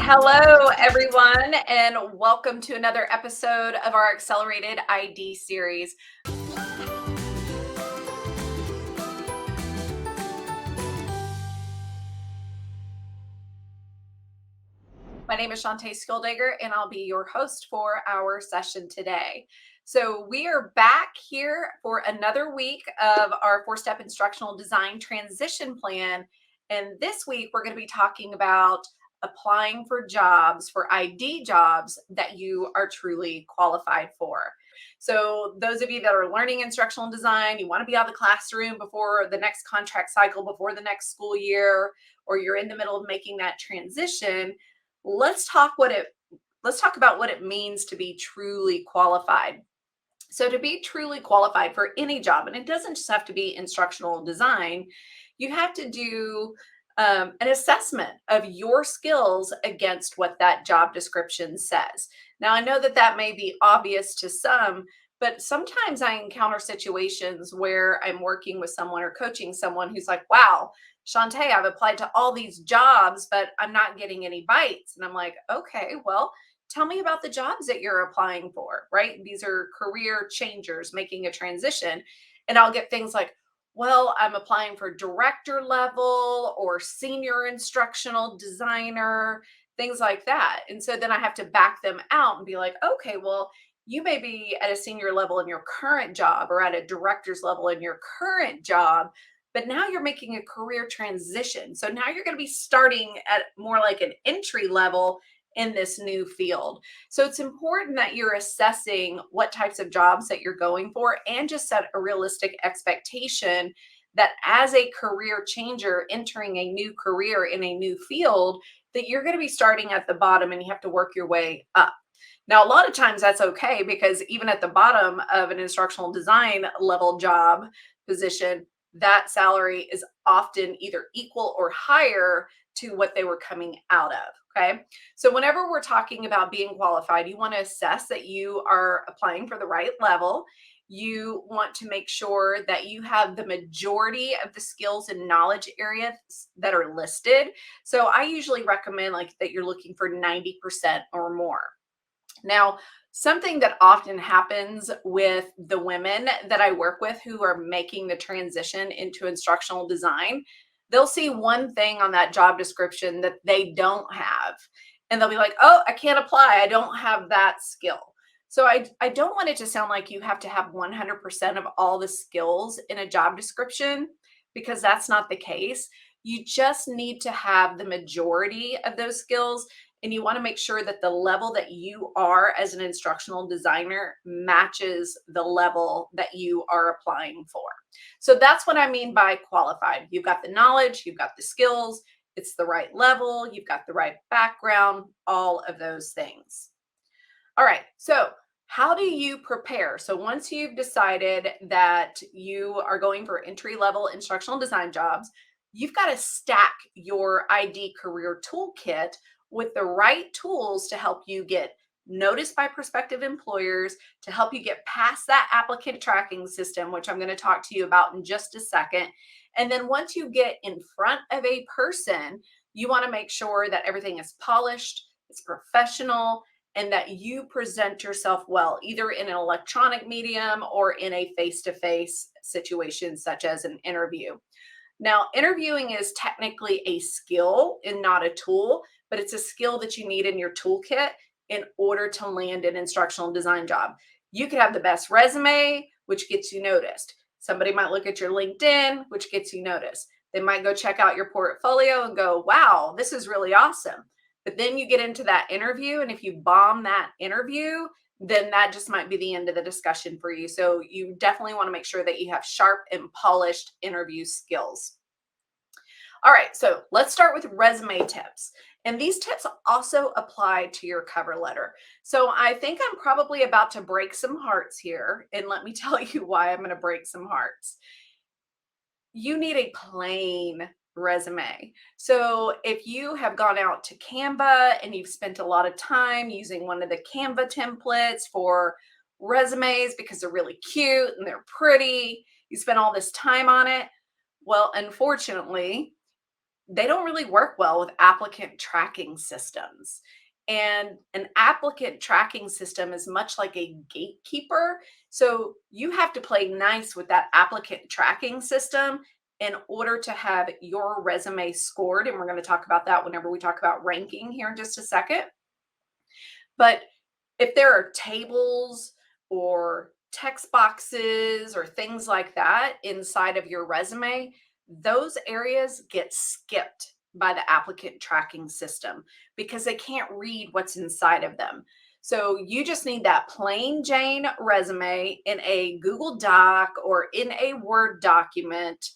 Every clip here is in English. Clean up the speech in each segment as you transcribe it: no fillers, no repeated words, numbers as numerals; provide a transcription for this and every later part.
Hello, everyone, and welcome to another episode of our Accelerated ID series. My name is Shantae Skilldagger, and I'll be your host for our session today. So, we are back here for another week of our four-step instructional design transition plan. And this week, we're going to be talking about applying for jobs, for ID jobs that you are truly qualified for. So, those of you that are learning instructional design, you want to be out of the classroom before the next contract cycle, before the next school year, or you're in the middle of making that transition. Let's talk about what it means to be truly qualified. So to be truly qualified for any job, and it doesn't just have to be instructional design, you have to do an assessment of your skills against what that job description says. Now, I know that that may be obvious to some, but sometimes I encounter situations where I'm working with someone or coaching someone who's like, wow, Shantae, I've applied to all these jobs, but I'm not getting any bites. And I'm like, okay, well, tell me about the jobs that you're applying for, right? These are career changers making a transition. And I'll get things like, well, I'm applying for director level or senior instructional designer, things like that. And so then I have to back them out and be like, okay, well, you may be at a senior level in your current job or at a director's level in your current job, but now you're making a career transition. So now you're going to be starting at more like an entry level in this new field. So it's important that you're assessing what types of jobs that you're going for and just set a realistic expectation that as a career changer entering a new career in a new field, that you're going to be starting at the bottom and you have to work your way up. Now, a lot of times that's okay because even at the bottom of an instructional design level job position, that salary is often either equal or higher to what they were coming out of. Okay. So, whenever we're talking about being qualified, you want to assess that you are applying for the right level. You want to make sure that you have the majority of the skills and knowledge areas that are listed. So, I usually recommend like that you're looking for 90% or more. Now, something that often happens with the women that I work with who are making the transition into instructional design, they'll see one thing on that job description that they don't have. And they'll be like, oh, I can't apply. I don't have that skill. So I don't want it to sound like you have to have 100% of all the skills in a job description because that's not the case. You just need to have the majority of those skills, and you want to make sure that the level that you are as an instructional designer matches the level that you are applying for. So that's what I mean by qualified. You've got the knowledge, you've got the skills, it's the right level, you've got the right background, all of those things. All right, so how do you prepare? So once you've decided that you are going for entry level instructional design jobs, you've got to stack your ID career toolkit with the right tools to help you get noticed by prospective employers, to help you get past that applicant tracking system, which I'm going to talk to you about in just a second. And then once you get in front of a person, you want to make sure that everything is polished, it's professional, and that you present yourself well, either in an electronic medium or in a face-to-face situation, such as an interview. Now, interviewing is technically a skill and not a tool, but it's a skill that you need in your toolkit in order to land an instructional design job. You could have the best resume, which gets you noticed. Somebody might look at your LinkedIn, which gets you noticed. They might go check out your portfolio and go, wow, this is really awesome. But then you get into that interview, and if you bomb that interview, then that just might be the end of the discussion for you. So you definitely want to make sure that you have sharp and polished interview skills. All right, so let's start with resume tips. And these tips also apply to your cover letter. So I think I'm probably about to break some hearts here. And let me tell you why I'm going to break some hearts. You need a plain resume. So if you have gone out to Canva and you've spent a lot of time using one of the Canva templates for resumes because they're really cute and they're pretty, you spent all this time on it. Well, unfortunately, they don't really work well with applicant tracking systems. And an applicant tracking system is much like a gatekeeper. So you have to play nice with that applicant tracking system in order to have your resume scored. And we're going to talk about that whenever we talk about ranking here in just a second. But if there are tables or text boxes or things like that inside of your resume, those areas get skipped by the applicant tracking system because they can't read what's inside of them. So you just need that plain Jane resume in a Google Doc or in a Word document.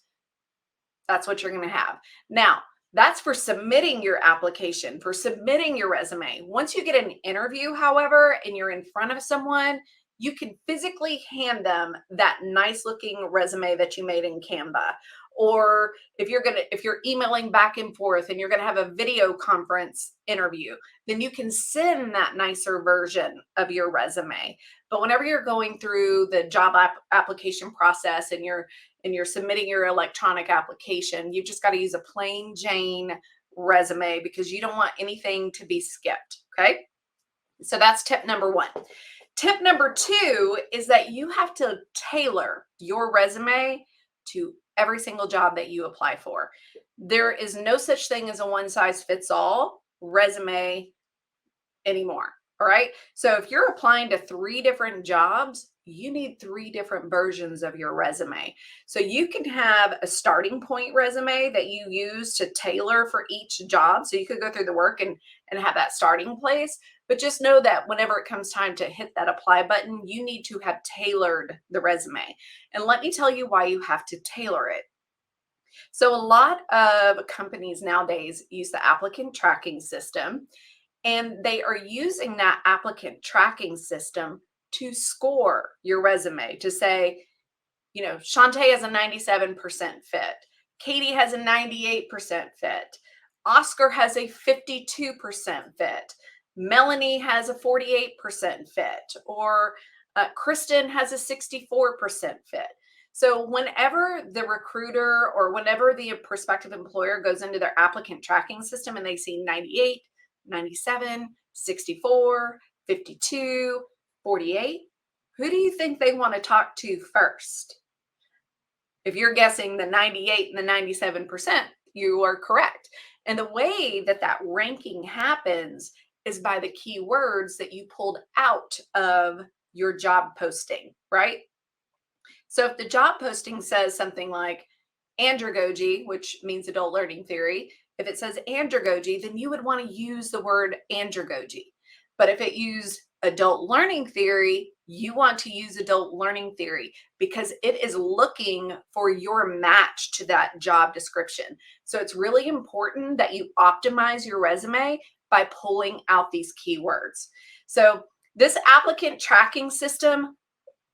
That's what you're going to have. Now, that's for submitting your application, for submitting your resume. Once you get an interview, however, and you're in front of someone, you can physically hand them that nice looking resume that you made in Canva. Or if you're emailing back and forth and you're going to have a video conference interview, then you can send that nicer version of your resume. But whenever you're going through the job application process and you're submitting your electronic application, you've just got to use a plain Jane resume because you don't want anything to be skipped. Okay. So that's tip number one. Tip number two is that you have to tailor your resume to every single job that you apply for. There is no such thing as a one size fits all resume anymore. All right. So if you're applying to 3 different jobs, you need 3 different versions of your resume. So you can have a starting point resume that you use to tailor for each job. So you could go through the work and have that starting place. But just know that whenever it comes time to hit that apply button, you need to have tailored the resume. And let me tell you why you have to tailor it. So a lot of companies nowadays use the applicant tracking system, and they are using that applicant tracking system to score your resume to say, Shantae has a 97% fit. Katie has a 98% fit. Oscar has a 52% fit. Melanie has a 48% fit. Or Kristen has a 64% fit. So whenever the recruiter or whenever the prospective employer goes into their applicant tracking system and they see 98, 97, 64, 52, 48, who do you think they want to talk to first? If you're guessing the 98 and the 97%, you are correct. And the way that that ranking happens is by the keywords that you pulled out of your job posting, right? So if the job posting says something like andragogy, which means adult learning theory, if it says andragogy, then you would want to use the word andragogy. But if it used adult learning theory, you want to use adult learning theory because it is looking for your match to that job description. So it's really important that you optimize your resume by pulling out these keywords. So this applicant tracking system,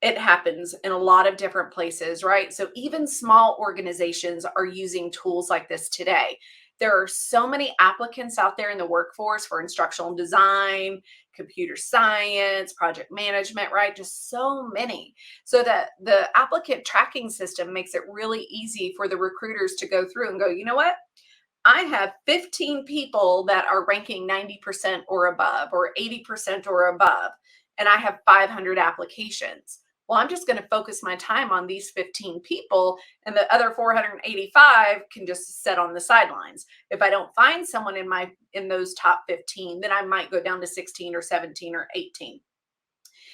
it happens in a lot of different places, right? So even small organizations are using tools like this today. There are so many applicants out there in the workforce for instructional design, computer science, project management, right? Just so many. So that the applicant tracking system makes it really easy for the recruiters to go through and go, you know what? I have 15 people that are ranking 90% or above or 80% or above, and I have 500 applications. Well, I'm just going to focus my time on these 15 people, and the other 485 can just sit on the sidelines. If I don't find someone in those top 15, then I might go down to 16 or 17 or 18.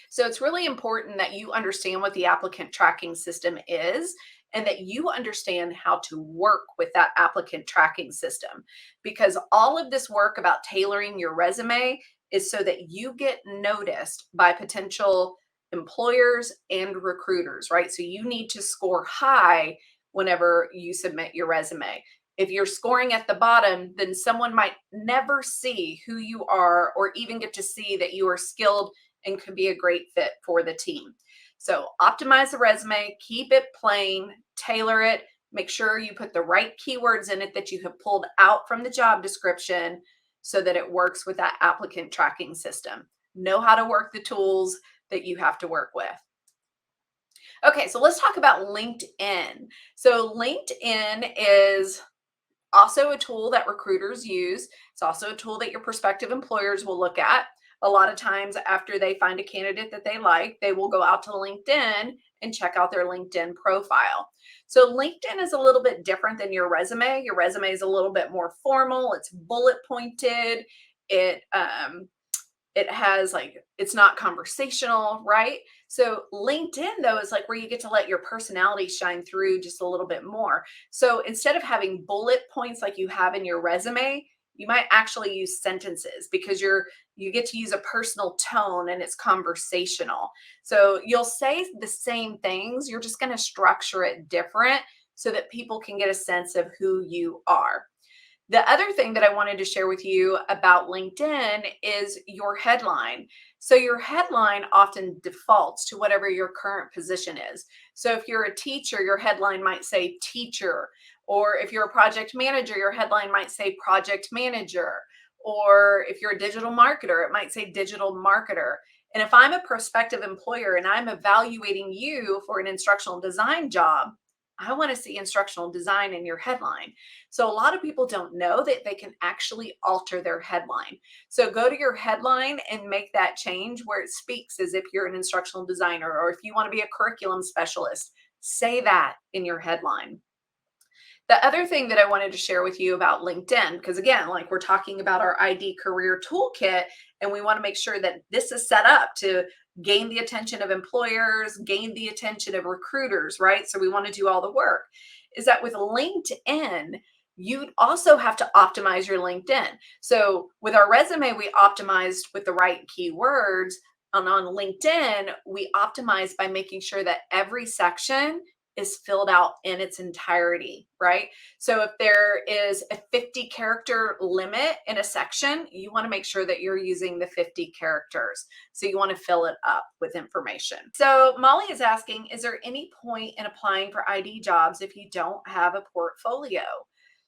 So it's really important that you understand what the applicant tracking system is and that you understand how to work with that applicant tracking system, because all of this work about tailoring your resume is so that you get noticed by potential employers and recruiters, right? So you need to score high whenever you submit your resume. If you're scoring at the bottom, then someone might never see who you are or even get to see that you are skilled and could be a great fit for the team. So optimize the resume, keep it plain, tailor it, make sure you put the right keywords in it that you have pulled out from the job description so that it works with that applicant tracking system. Know how to work the tools that you have to work with. Okay, so let's talk about LinkedIn. So LinkedIn is also a tool that recruiters use. It's also a tool that your prospective employers will look at. A lot of times, after they find a candidate that they like, they will go out to LinkedIn and check out their LinkedIn profile. So, LinkedIn is a little bit different than your resume. Your resume is a little bit more formal, it's bullet pointed. It it has like, it's not conversational, right? So LinkedIn though is like where you get to let your personality shine through just a little bit more. So instead of having bullet points like you have in your resume, you might actually use sentences because you get to use a personal tone and it's conversational. So you'll say the same things, you're just going to structure it different so that people can get a sense of who you are. The other thing that I wanted to share with you about LinkedIn is your headline. So, your headline often defaults to whatever your current position is. So, if you're a teacher, your headline might say teacher. Or if you're a project manager, your headline might say project manager. Or if you're a digital marketer, it might say digital marketer. And if I'm a prospective employer and I'm evaluating you for an instructional design job, I want to see instructional design in your headline. So a lot of people don't know that they can actually alter their headline. So go to your headline and make that change where it speaks as if you're an instructional designer, or if you want to be a curriculum specialist, say that in your headline. The other thing that I wanted to share with you about LinkedIn, because again, like we're talking about our ID career toolkit, and we want to make sure that this is set up to gain the attention of employers, gain the attention of recruiters, right? So we want to do all the work. Is that with LinkedIn, you also have to optimize your LinkedIn. So with our resume, we optimized with the right keywords. And on LinkedIn, we optimize by making sure that every section is filled out in its entirety, right? So if there is a 50 character limit in a section, you want to make sure that you're using the 50 characters. So you want to fill it up with information. So Molly is asking, is there any point in applying for ID jobs if you don't have a portfolio?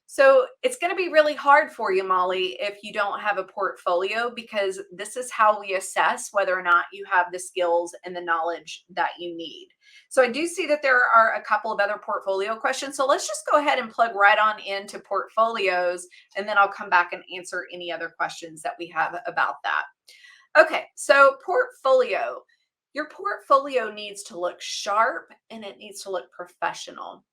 So it's going to be really hard for you, Molly, if you don't have a portfolio, because this is how we assess whether or not you have the skills and the knowledge that you need. So I do see that there are a couple of other portfolio questions. So let's just go ahead and plug right on into portfolios, and then I'll come back and answer any other questions that we have about that. Okay, so portfolio. Your portfolio needs to look sharp and it needs to look professional.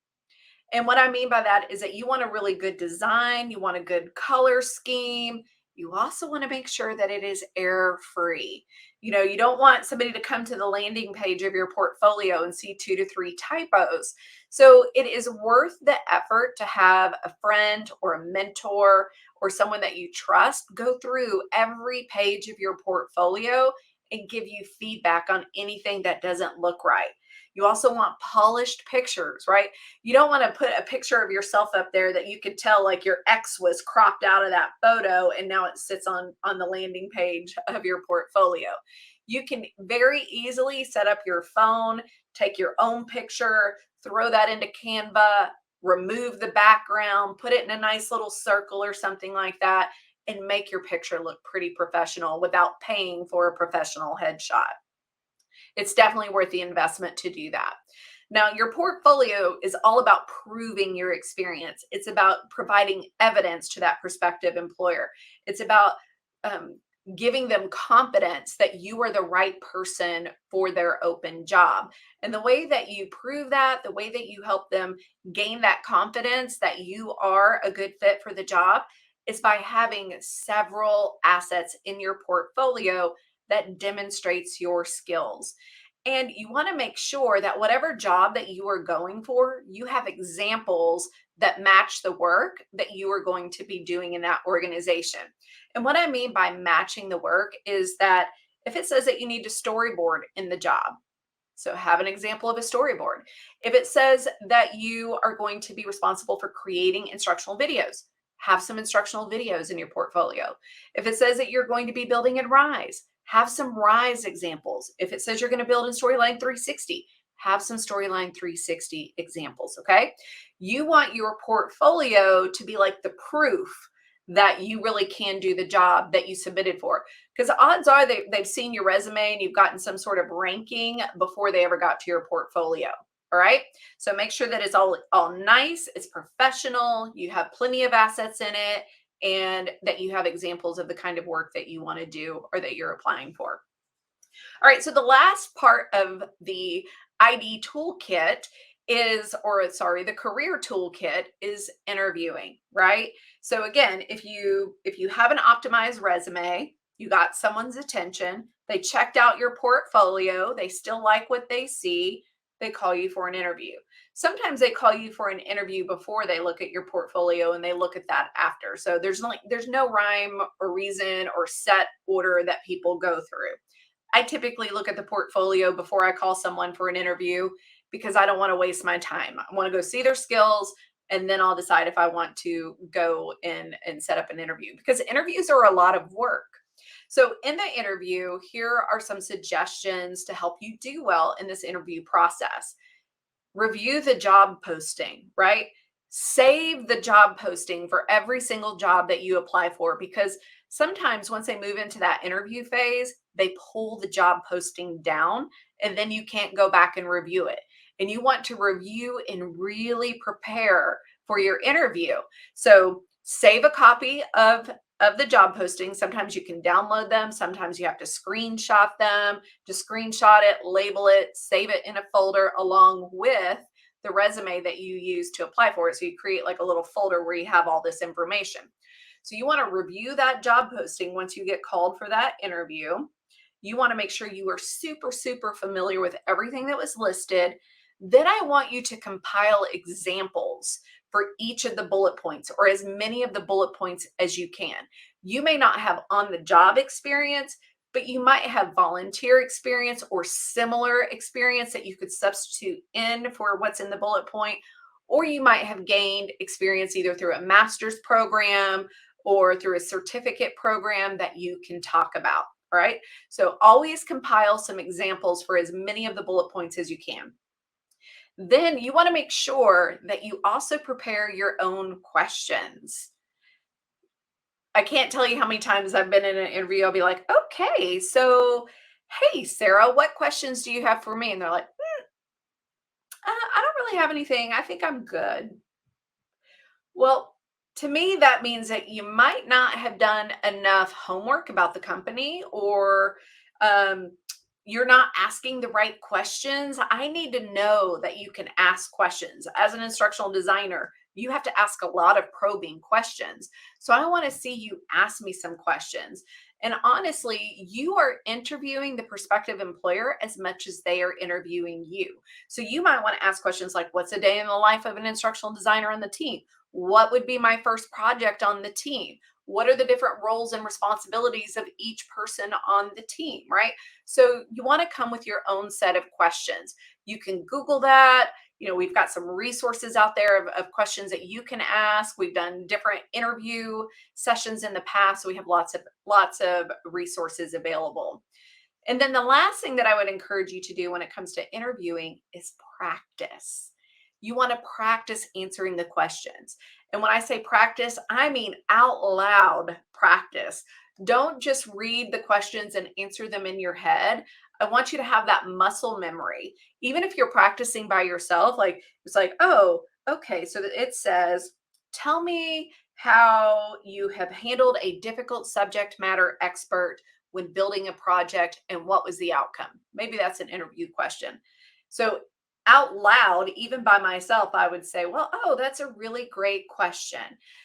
And what I mean by that is that you want a really good design, you want a good color scheme. You also want to make sure that it is error free. You know, you don't want somebody to come to the landing page of your portfolio and see 2 to 3 typos. So it is worth the effort to have a friend or a mentor or someone that you trust go through every page of your portfolio and give you feedback on anything that doesn't look right. You also want polished pictures, right? You don't want to put a picture of yourself up there that you could tell like your ex was cropped out of that photo and now it sits on the landing page of your portfolio. You can very easily set up your phone, take your own picture, throw that into Canva, remove the background, put it in a nice little circle or something like that, and make your picture look pretty professional without paying for a professional headshot. It's definitely worth the investment to do that. Now, your portfolio is all about proving your experience. It's about providing evidence to that prospective employer. It's about giving them confidence that you are the right person for their open job. And the way that you prove that, the way that you help them gain that confidence that you are a good fit for the job, is by having several assets in your portfolio that demonstrates your skills. And you want to make sure that whatever job that you are going for, you have examples that match the work that you are going to be doing in that organization. And what I mean by matching the work is that if it says that you need to storyboard in the job, so have an example of a storyboard. If it says that you are going to be responsible for creating instructional videos, have some instructional videos in your portfolio. If it says that you're going to be building in Rise, have some Rise examples. If it says you're going to build in Storyline 360, have some Storyline 360 examples, okay? You want your portfolio to be like the proof that you really can do the job that you submitted for. Because odds are they've seen your resume and you've gotten some sort of ranking before they ever got to your portfolio. All right. So make sure that it's all nice, it's professional, you have plenty of assets in it, and that you have examples of the kind of work that you want to do or that you're applying for. All right, so the last part of the ID toolkit is, or sorry, the career toolkit is interviewing, right? So again, if you have an optimized resume, you got someone's attention, they checked out your portfolio, they still like what they see, they call you for an interview. Sometimes they call you for an interview before they look at your portfolio and they look at that after. So there's no rhyme or reason or set order that people go through. I typically look at the portfolio before I call someone for an interview because I don't want to waste my time. I want to go see their skills and then I'll decide if I want to go in and set up an interview because interviews are a lot of work. So, in the interview, here are some suggestions to help you do well in this interview process. Review the job posting, right? Save the job posting for every single job that you apply for because sometimes once they move into that interview phase, they pull the job posting down and then you can't go back and review it. And you want to review and really prepare for your interview. So save a copy of the job posting. Sometimes you can download them, sometimes you have to screenshot them. Just screenshot it, label it, save it in a folder along with the resume that you use to apply for it. So you create like a little folder where you have all this information. So you want to review that job posting once you get called for that interview. You want to make sure you are super, super familiar with everything that was listed. Then I want you to compile examples for each of the bullet points or as many of the bullet points as you can. You may not have on the job experience, but you might have volunteer experience or similar experience that you could substitute in for what's in the bullet point. Or you might have gained experience either through a master's program or through a certificate program that you can talk about. All right. So always compile some examples for as many of the bullet points as you can. Then you want to make sure that you also prepare your own questions. I can't tell you how many times I've been in an interview. I'll be like, okay, so hey, Sarah, what questions do you have for me? And they're like, I don't really have anything. I think I'm good. Well, to me, that means that you might not have done enough homework about the company or um, you're not asking the right questions. I need to know that you can ask questions. As an instructional designer, you have to ask a lot of probing questions. So I want to see you ask me some questions. And honestly, you are interviewing the prospective employer as much as they are interviewing you. So you might want to ask questions like, what's a day in the life of an instructional designer on the team? What would be my first project on the team? What are the different roles and responsibilities of each person on the team, right? So you want to come with your own set of questions. You can Google that. We've got some resources out there of questions that you can ask. We've done different interview sessions in the past, so we have lots of resources available. And then the last thing that I would encourage you to do when it comes to interviewing is practice. You want to practice answering the questions. And when I say practice, I mean out loud practice. Don't just read the questions and answer them in your head. I want you to have that muscle memory. Even if you're practicing by yourself, like it's like, oh, okay, so it says, tell me how you have handled a difficult subject matter expert when building a project and what was the outcome? Maybe that's an interview question. So out loud, even by myself, I would say, well, oh, that's a really great question.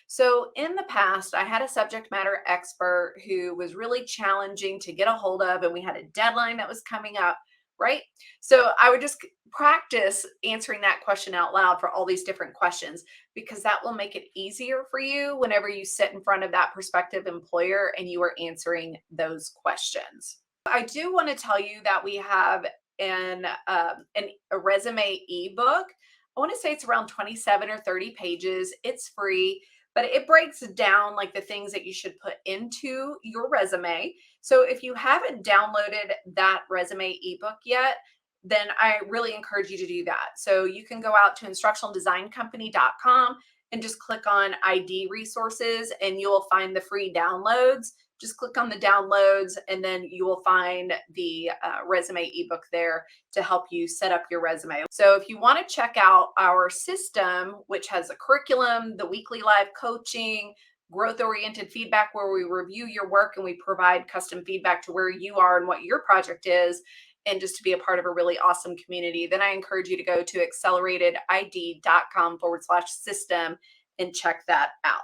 So in the past, I had a subject matter expert who was really challenging to get a hold of, and we had a deadline that was coming up, right? So I would just practice answering that question out loud for all these different questions because that will make it easier for you whenever you sit in front of that prospective employer and you are answering those questions. I do want to tell you that we have a resume ebook. I want to say it's around 27 or 30 pages. It's free, but it breaks down like the things that you should put into your resume. So if you haven't downloaded that resume ebook yet, then I really encourage you to do that. So you can go out to instructionaldesigncompany.com and just click on ID resources and you'll find the free downloads just click on the downloads, and then you will find the resume ebook there to help you set up your resume. So if you want to check out our system, which has a curriculum, the weekly live coaching, growth-oriented feedback where we review your work and we provide custom feedback to where you are and what your project is, and just to be a part of a really awesome community, then I encourage you to go to acceleratedid.com/system and check that out.